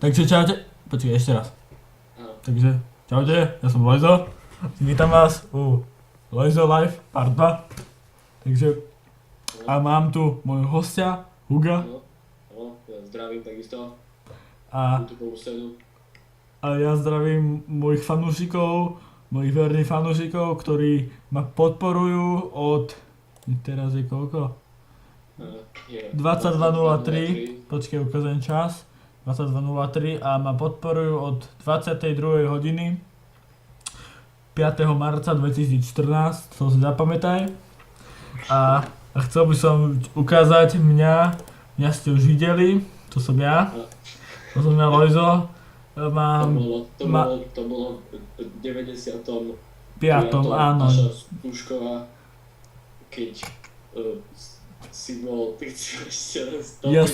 Takže čaute, počkaj ešte raz. Áno. Takže čaute, ja som Lojzo. Vítam vás u Lojzo Live part 2. Takže a mám tu môjho hostia, Huga. No, ja zdravím takisto. A ja zdravím mojich fanúšikov, mojich verných fanúšikov, ktorí ma podporujú od... Teraz je koľko? 22.03, počkej, ukazujem čas. 22.03 a ma podporujú od 22. hodiny 5. marca 2014, to si zapamätaj. A chcel by som ukázať mňa ste už videli, to som ja. To som ja, Lojzo. To bolo v 95. áno. Naša skúšková, keď si bol 150 kg.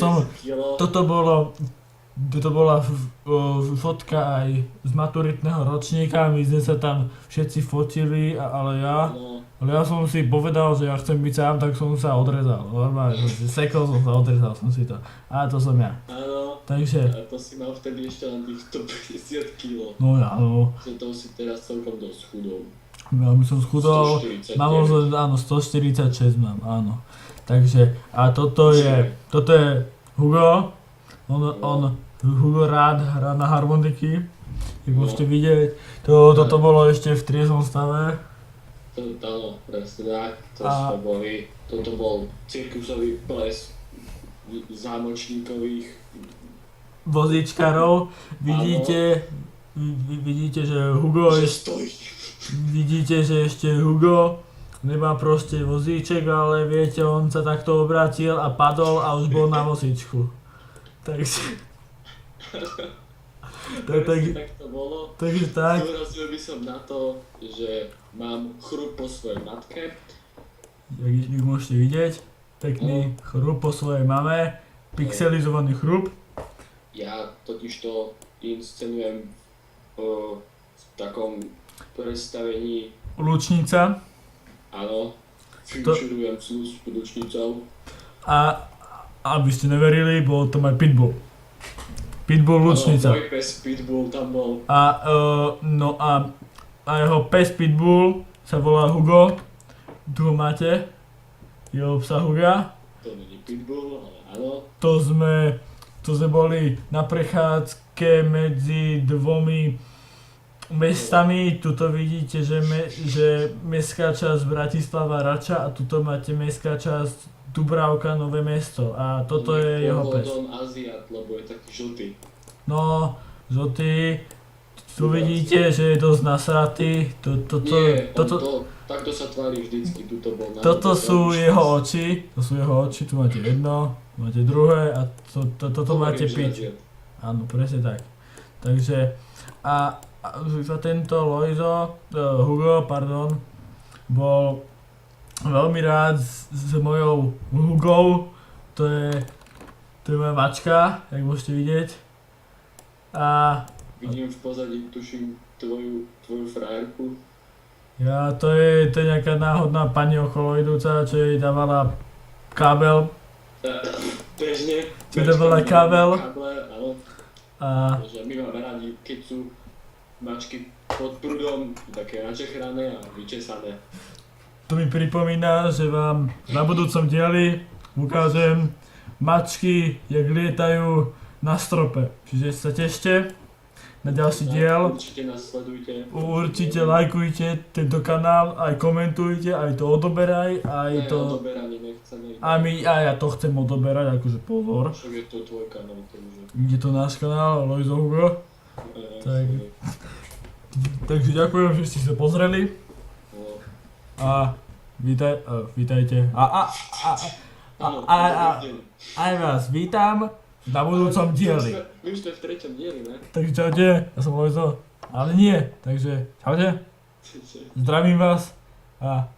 Toto bola fotka aj z maturitného ročníka, my sme sa tam všetci fotili, ale ja som si povedal, že ja chcem byť sám, tak som sa odrezal. Normálne, sekol som sa, odrezal som si to. A to som ja. Áno. Takže... A to si mal vtedy ešte len tých 150 kg. No áno. To si teraz celkom dosť chudol. Veľmi som schudol. 149. Mám už, áno, 146 mám, áno. Takže, a toto je Hugo. Hugo rád hrá na harmoniky, jak môžete vidieť. Toto bolo ešte v triezvom stave. Áno, presne tak. Toto bol cirkusový ples zámočníkových vozíčkarov. Vidíte, že Hugo vidíte, že ešte Hugo nemá proste vozíček, ale viete, on sa takto obrátil a padol a už bol na vozíčku. Takže... tak to bolo. Takže tak. Zdôraznil by som na to, že mám chrup po svojej matke. Jak môžete vidieť, pekný chrup po svojej mame, pixelizovaný chrup. Ja totižto inscenujem v takom predstavení... Lučnica. Áno, fičurujem s lučnicou. A aby ste neverili, bol to aj Pitbull. Pitbull Lučnica. Môj pes Pitbull tam bol. A jeho pes Pitbull sa volá Hugo. Tu ho máte. Jeho psa Huga. To nie je Pitbull, ale áno. To sme boli na prechádzke medzi dvomi mestami. Tuto vidíte, že mestská časť Bratislava Rača a tuto máte mestská časť Dubravka, Nové Mesto a toto je jeho pes. Pôvodom Aziat, lebo je taký žltý. No, žltý. Tu vidíte, že je dosť nasratý. Takto sa tvári vždycky, tuto bol na... Toto sú jeho oči, tu máte jedno, máte druhé a toto máte pič. Áno, presne tak. Takže, a tento Hugo, bol veľmi rád s mojou Hugou, to je moja mačka, jak môžete vidieť. A... Vidím v pozadí, tuším, tvoju frajerku. To je nejaká náhodná pani okolo idúca, čo jej dávala kábel. Bežne. Čo dávala kábel. Áno. Takže my máme radi, keď sú mačky pod prúdom, také načechrané a vyčesané. To mi pripomína, že vám na budúcom dieli ukážem mačky, jak lietajú na strope. Čiže sa tešte na ďalší diel. Určite nás sledujte. Určite lajkujte tento kanál, aj komentujte, aj to odoberaj, aj to... Odoberanie nechceme. A ja to chcem odoberať, akože pozor. Však je to tvoj kanál, takže... Je to náš kanál, Lojzo Hugo. Takže ďakujem, že ste sa pozreli. A vítajte. Aj vás vítam na budúcom dieli. My už sme v 3. dieli, ne? Takže čaute, ja som Lojzo. Ale nie, takže čaute. Zdravím vás a...